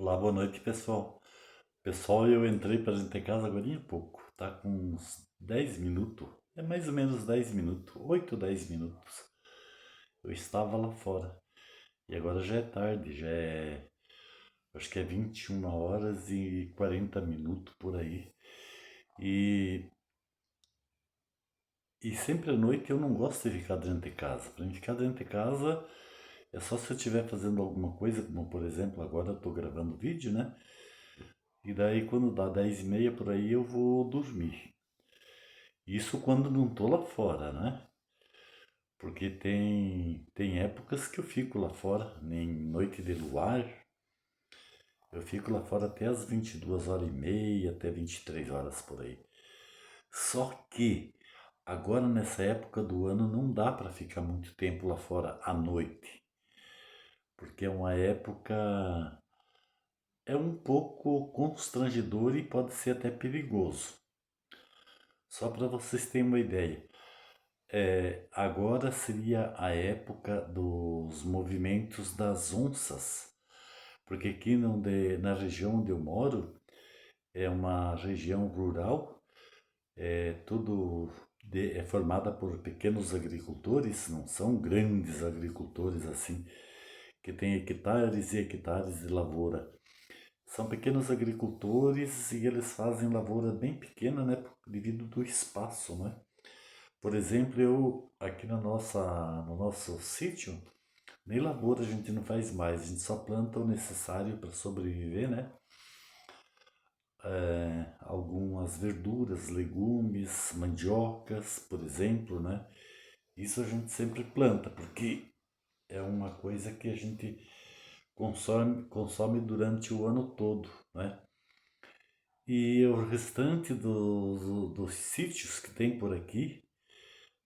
Olá, boa noite, pessoal. Pessoal, eu entrei para dentro de casa agora há pouco. Tá com uns 10 minutos. É mais ou menos 10 minutos. 8, 10 minutos. Eu estava lá fora. E agora já é tarde. Acho que é 21 horas e 40 minutos por aí. E, e sempre à noite eu não gosto de ficar dentro de casa. Para mim ficar dentro de casa é só se eu estiver fazendo alguma coisa, como por exemplo, agora eu estou gravando vídeo, né? E daí quando dá 10h30 por aí eu vou dormir. Isso quando não tô lá fora, né? Porque tem épocas que eu fico lá fora, nem noite de luar, eu fico lá fora até as 22h30, até 23 horas por aí. Só que agora nessa época do ano não dá para ficar muito tempo lá fora à noite, porque é uma época é um pouco constrangedor e pode ser até perigoso. Só para vocês terem uma ideia, agora seria a época dos movimentos das onças, porque aqui na região onde eu moro é uma região rural, é formada por pequenos agricultores, não são grandes agricultores assim, que têm hectares e hectares de lavoura. São pequenos agricultores e eles fazem lavoura bem pequena, né, devido do espaço, né? Por exemplo, eu aqui no nosso sítio, nem lavoura a gente não faz mais, a gente só planta o necessário para sobreviver, né? Algumas verduras, legumes, mandiocas, por exemplo, né? Isso a gente sempre planta, porque é uma coisa que a gente consome durante o ano todo, né? E o restante dos sítios que tem por aqui,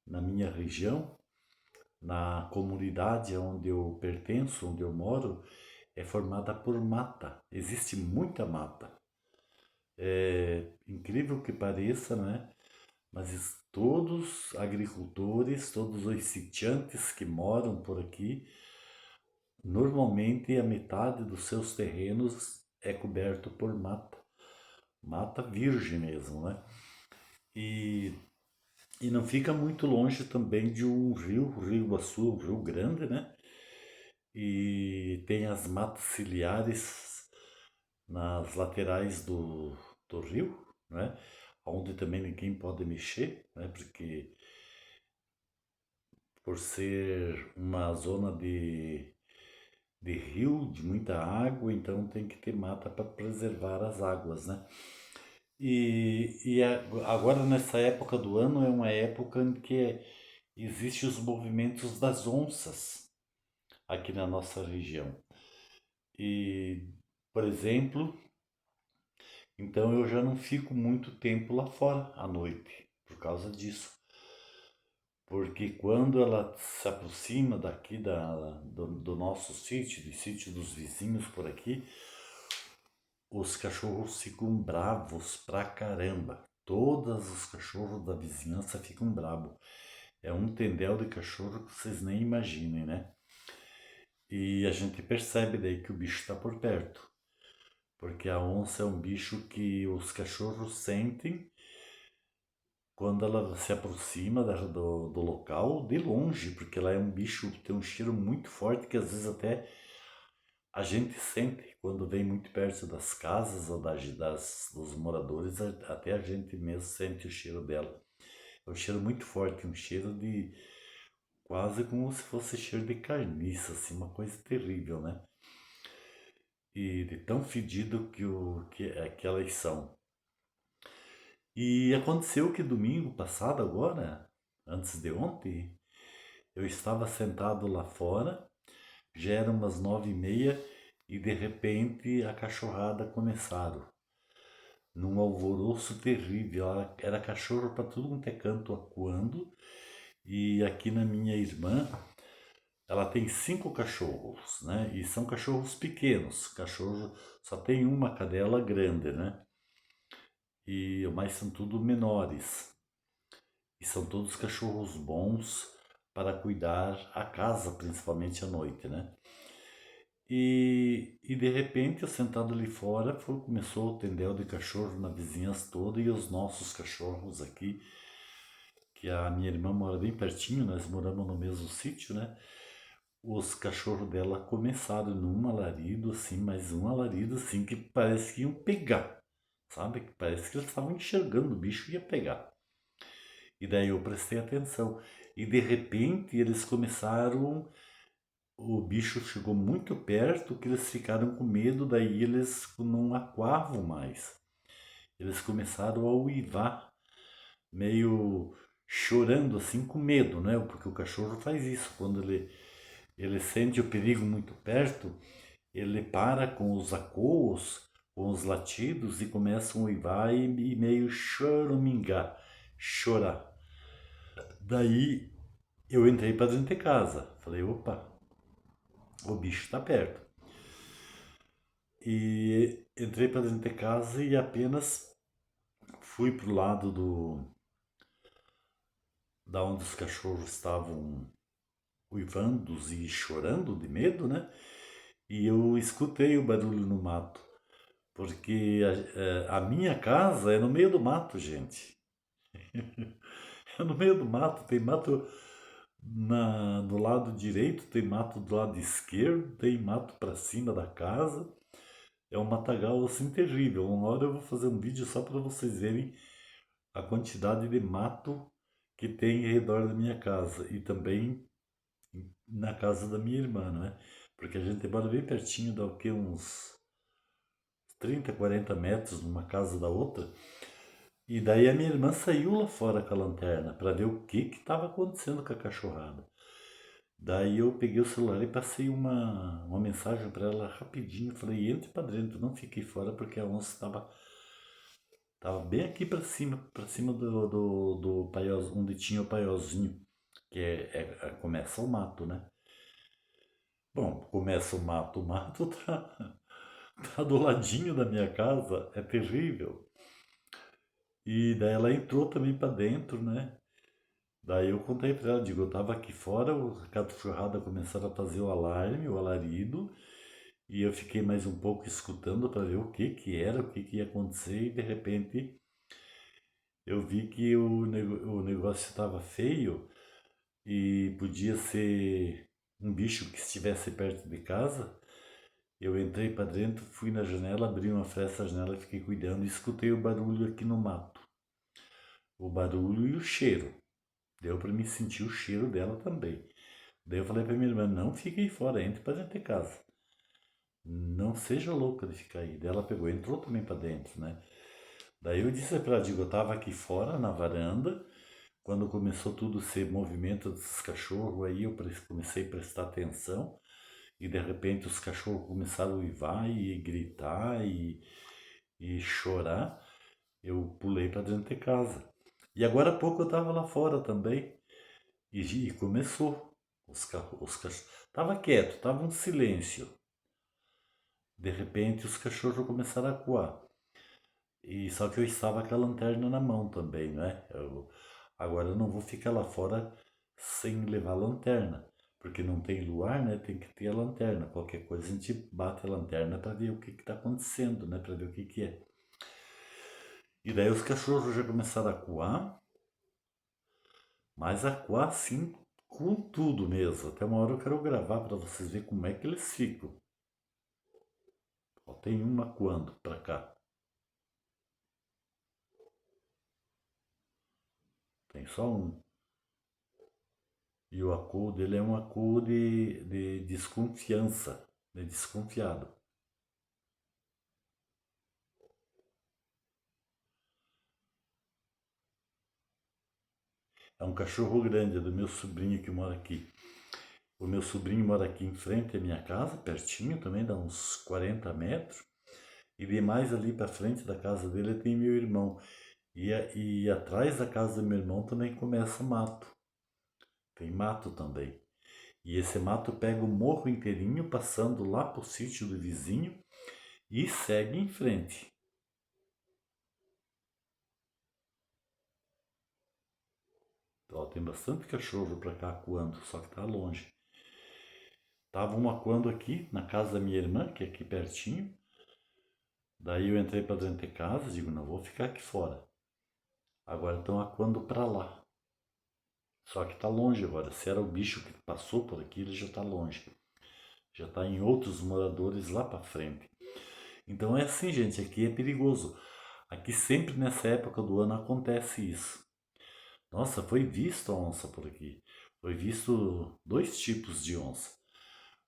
na minha região, na comunidade onde eu pertenço, onde eu moro, é formada por mata. Existe muita mata. É incrível que pareça, né? Mas todos agricultores, todos os sitiantes que moram por aqui, normalmente a metade dos seus terrenos é coberto por mata. Mata virgem mesmo, né? E, e não fica muito longe também de um rio, o Rio Iguaçu, um rio grande, né? E tem as matas ciliares nas laterais do rio, né? Onde também ninguém pode mexer, né? Porque por ser uma zona de rio, de muita água, então tem que ter mata para preservar as águas, né? Agora nessa época do ano é uma época em que existem os movimentos das onças aqui na nossa região. E, por exemplo, então eu já não fico muito tempo lá fora à noite por causa disso. Porque quando ela se aproxima daqui do nosso sítio, do sítio dos vizinhos por aqui, os cachorros ficam bravos pra caramba. Todos os cachorros da vizinhança ficam bravos. É um tendel de cachorro que vocês nem imaginem, né? E a gente percebe daí que o bicho está por perto. Porque a onça é um bicho que os cachorros sentem quando ela se aproxima do local de longe, porque ela é um bicho que tem um cheiro muito forte que às vezes até a gente sente quando vem muito perto das casas ou dos moradores, até a gente mesmo sente o cheiro dela. É um cheiro muito forte, um cheiro de quase como se fosse cheiro de carniça, assim, uma coisa terrível, né? E de tão fedido que elas são. E aconteceu que domingo passado agora, antes de ontem, eu estava sentado lá fora, já eram umas 9h30 e de repente a cachorrada começaram. Num alvoroço terrível, era cachorro para tudo quanto é canto acuando. E aqui na minha irmã, ela tem 5 cachorros, né? E são cachorros pequenos, cachorro só tem uma cadela grande, né? E mas são tudo menores. E são todos cachorros bons para cuidar a casa, principalmente à noite, né? E de repente, eu sentado ali fora, começou o tendel de cachorro na vizinhança toda e os nossos cachorros aqui, que a minha irmã mora bem pertinho, nós moramos no mesmo sítio, né? Os cachorros dela começaram num alarido assim, mas um alarido assim que parece que iam pegar, sabe? Que parece que eles estavam enxergando o bicho e ia pegar. E daí eu prestei atenção. E de repente eles começaram, o bicho chegou muito perto que eles ficaram com medo, daí eles não acuavam mais. Eles começaram a uivar, meio chorando assim com medo, né? Porque o cachorro faz isso, quando ele sente o perigo muito perto, ele para com os acoos, com os latidos e começa a uivar e meio choramingar, chorar. Daí eu entrei para dentro de casa. Falei, opa, o bicho está perto. E entrei para dentro de casa e apenas fui pro lado da onde os cachorros estavam uivando e chorando de medo, né? E eu escutei o barulho no mato, porque a minha casa é no meio do mato, gente. É no meio do mato, tem mato do lado direito, tem mato do lado esquerdo, tem mato para cima da casa. É um matagal assim terrível. Uma hora eu vou fazer um vídeo só para vocês verem a quantidade de mato que tem em redor da minha casa e também na casa da minha irmã, né? Porque a gente mora bem pertinho, dá o quê? Uns 30, 40 metros uma casa da outra. E daí a minha irmã saiu lá fora com a lanterna para ver o que estava acontecendo com a cachorrada. Daí eu peguei o celular e passei uma mensagem para ela rapidinho. Falei, entre para dentro, não fiquei fora porque a onça tava bem aqui para cima do paiol, onde tinha o paiolzinho, que começa o mato, né? Bom, começa o mato tá do ladinho da minha casa, é terrível. E daí ela entrou também para dentro, né? Daí eu contei pra ela, digo, eu tava aqui fora, o cachorrada começaram a fazer o alarme, o alarido, e eu fiquei mais um pouco escutando para ver o que que era, o que que ia acontecer, e de repente eu vi que o negócio estava feio e podia ser um bicho que estivesse perto de casa. Eu entrei para dentro, fui na janela, abri uma fresta na janela, fiquei cuidando e escutei o barulho aqui no mato. O barulho e o cheiro. Deu para me sentir o cheiro dela também. Daí eu falei para minha irmã, não fique aí fora, entre para dentro de casa. Não seja louca de ficar aí. Daí ela pegou, entrou também para dentro, né? Daí eu disse para ela, digo, eu tava aqui fora na varanda, quando começou tudo ser movimento dos cachorros, aí eu comecei a prestar atenção e de repente os cachorros começaram a uivar e gritar e chorar. Eu pulei para dentro de casa. E agora há pouco eu tava lá fora também e começou. Os cachorros. Tava quieto, tava um silêncio. De repente os cachorros começaram a coar. E só que eu estava com a lanterna na mão também, né? Agora eu não vou ficar lá fora sem levar a lanterna, porque não tem luar, né? Tem que ter a lanterna. Qualquer coisa a gente bate a lanterna para ver o que está acontecendo, né? Para ver o que que é. E daí os cachorros já começaram a coar, mas a coar assim com tudo mesmo. Até uma hora eu quero gravar para vocês verem como é que eles ficam. Ó, tem uma coando para cá. Tem só um. E o acuo dele é um acuo de desconfiança, de desconfiado. É um cachorro grande, é do meu sobrinho que mora aqui. O meu sobrinho mora aqui em frente à minha casa, pertinho também, dá uns 40 metros. E de mais ali para frente da casa dele tem meu irmão. E atrás da casa do meu irmão também começa mato. Tem mato também. E esse mato pega o morro inteirinho, passando lá pro sítio do vizinho e segue em frente. Ó, tem bastante cachorro para cá coando, só que tá longe. Estavam aquando aqui na casa da minha irmã, que é aqui pertinho. Daí eu entrei para dentro de casa, digo, não vou ficar aqui fora. Agora estão aquando para lá. Só que tá longe agora. Se era o bicho que passou por aqui, ele já tá longe. Já tá em outros moradores lá para frente. Então é assim, gente, aqui é perigoso. Aqui sempre nessa época do ano acontece isso. Nossa, foi visto a onça por aqui. Foi visto dois tipos de onça.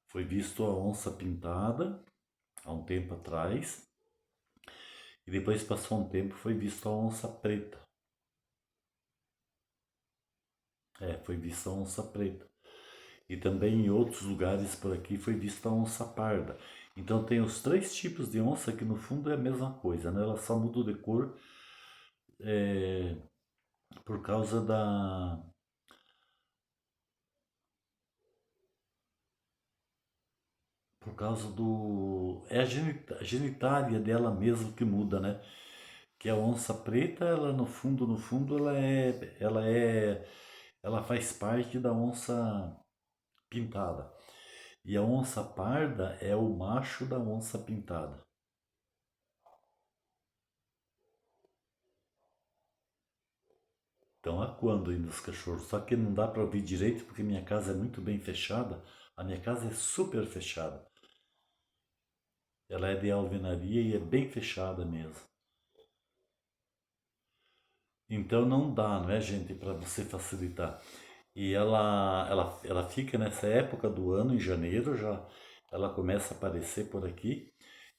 Foi visto a onça pintada há um tempo atrás e depois passou um tempo foi visto a onça preta. Foi visto a onça preta. E também em outros lugares por aqui foi vista a onça parda. Então tem os três tipos de onça que no fundo é a mesma coisa, né? Ela só muda de cor é, por causa da por causa do é a genitália dela mesmo que muda, né? Que a onça preta, ela no fundo ela faz parte da onça pintada. E a onça parda é o macho da onça pintada. Estão acuando ainda os cachorros. Só que não dá para ouvir direito porque minha casa é muito bem fechada. A minha casa é super fechada. Ela é de alvenaria e é bem fechada mesmo. Então não dá, não é, gente, para você facilitar. E ela fica nessa época do ano, em janeiro já, ela começa a aparecer por aqui.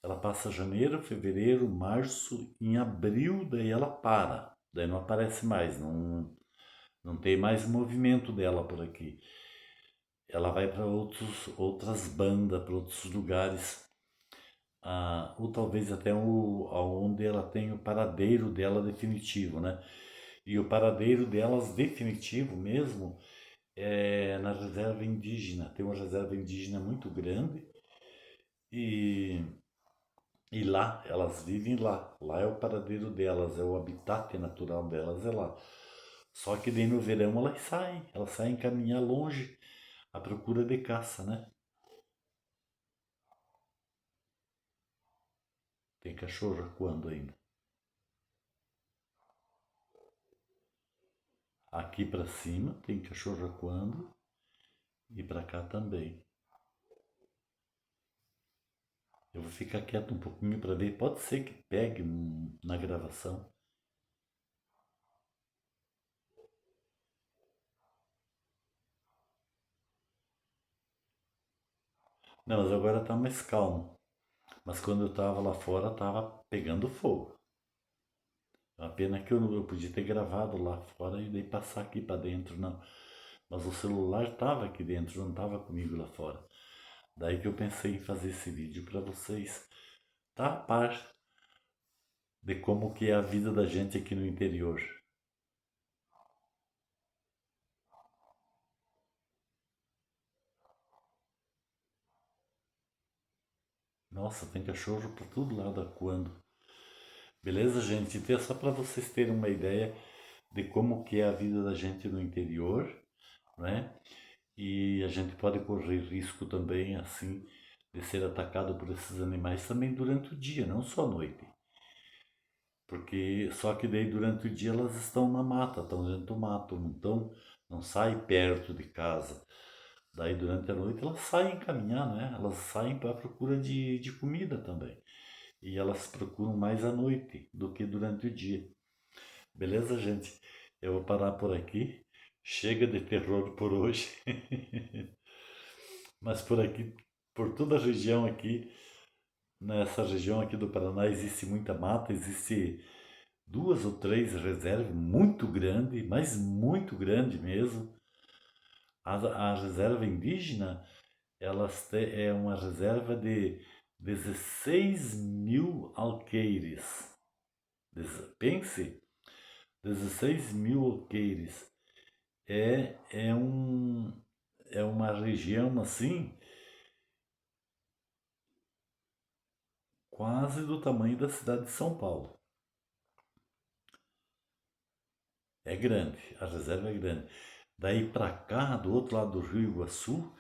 Ela passa janeiro, fevereiro, março, em abril, daí ela para. Daí não aparece mais, não tem mais movimento dela por aqui. Ela vai para outras bandas, para outros lugares, ou talvez até onde ela tem o paradeiro dela definitivo, né? E o paradeiro delas definitivo mesmo é na reserva indígena. Tem uma reserva indígena muito grande e, e lá, elas vivem lá. Lá é o paradeiro delas, é o habitat natural delas, é lá. Só que daí no verão elas saem caminhar longe à procura de caça, né? Tem cachorro quando ainda. Aqui para cima tem cachorro quando e para cá também. Eu vou ficar quieto um pouquinho para ver. Pode ser que pegue na gravação. Não, mas agora tá mais calmo. Mas quando eu tava lá fora, tava pegando fogo. É uma pena que eu podia ter gravado lá fora e daí passar aqui para dentro, não. Mas o celular tava aqui dentro, não tava comigo lá fora. Daí que eu pensei em fazer esse vídeo para vocês tá a par de como que é a vida da gente aqui no interior. Nossa, tem cachorro por todo lado acuando. Beleza, gente? Então é só para vocês terem uma ideia de como que é a vida da gente no interior, né? E a gente pode correr risco também, assim, de ser atacado por esses animais também durante o dia, não só à noite. Porque só que daí durante o dia elas estão na mata, estão dentro do mato, não saem perto de casa. Daí durante a noite elas saem caminhar, né? Elas saem para a procura de comida também. E elas procuram mais à noite do que durante o dia. Beleza, gente? Eu vou parar por aqui. Chega de terror por hoje. Mas por aqui, por toda a região aqui, nessa região aqui do Paraná, existe muita mata, existe duas ou três reservas muito grande, mas muito grande mesmo. A reserva indígena, é uma reserva de 16 mil alqueires. Pense, 16 mil alqueires. É, é uma região assim, quase do tamanho da cidade de São Paulo. É grande, a reserva é grande. Daí para cá, do outro lado do Rio Iguaçu,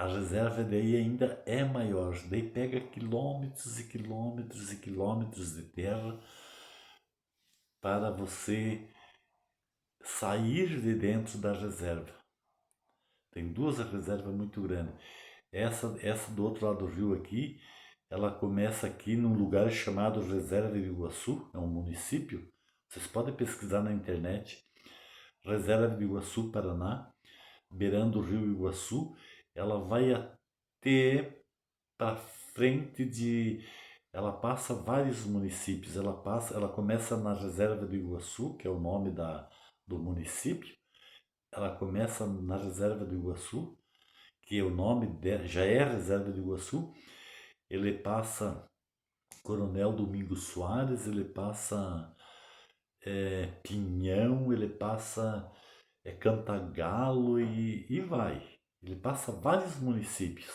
a reserva daí ainda é maior. Daí pega quilômetros e quilômetros e quilômetros de terra para você sair de dentro da reserva. Tem duas reservas muito grandes. Essa do outro lado do rio aqui, ela começa aqui num lugar chamado Reserva de Iguaçu, é um município. Vocês podem pesquisar na internet. Reserva de Iguaçu, Paraná, beirando o rio Iguaçu. Ela vai até para frente de... Ela passa vários municípios. Ela começa na Reserva do Iguaçu, que é o nome do município. Ela começa na Reserva do Iguaçu, que o nome já é Reserva do Iguaçu. Ele passa Coronel Domingos Soares, ele passa Pinhão, ele passa Cantagalo e vai. Ele passa vários municípios.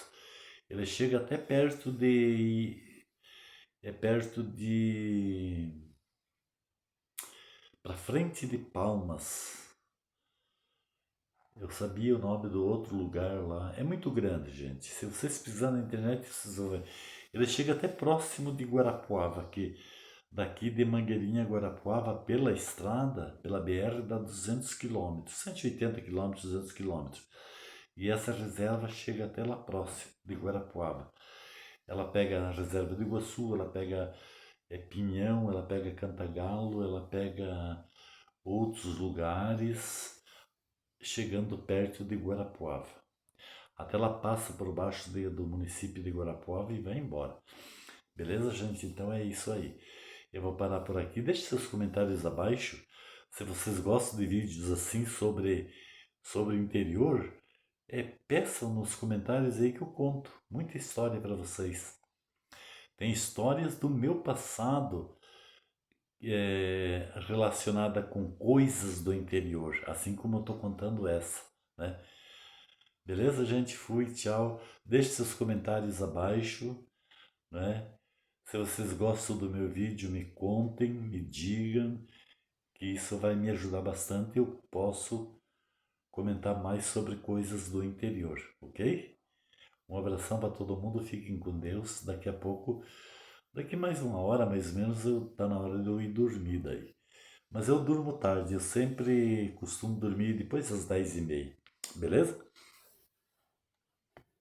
Ele chega até perto de... É perto de... Para frente de Palmas. Eu sabia o nome do outro lugar lá. É muito grande, gente. Se vocês precisarem na internet, vocês vão ver. Ele chega até próximo de Guarapuava, que daqui de Mangueirinha a Guarapuava, pela estrada, pela BR, dá 200 quilômetros, 180 quilômetros, 200 quilômetros. E essa reserva chega até lá próximo de Guarapuava. Ela pega a reserva do Iguaçu, ela pega Pinhão, ela pega Cantagalo, ela pega outros lugares, chegando perto de Guarapuava. Até ela passa por baixo do município de Guarapuava e vai embora. Beleza, gente? Então é isso aí. Eu vou parar por aqui. Deixe seus comentários abaixo. Se vocês gostam de vídeos assim sobre o interior, peçam nos comentários aí que eu conto muita história para vocês. Tem histórias do meu passado relacionada com coisas do interior, assim como eu estou contando essa, né? Beleza, gente? Fui, tchau. Deixe seus comentários abaixo, né? Se vocês gostam do meu vídeo, me contem, me digam, que isso vai me ajudar bastante. Eu posso comentar mais sobre coisas do interior, ok? Um abração para todo mundo, fiquem com Deus. Daqui a pouco, daqui mais uma hora mais ou menos, tá na hora de eu ir dormir daí. Mas eu durmo tarde, eu sempre costumo dormir depois das 10h30, beleza?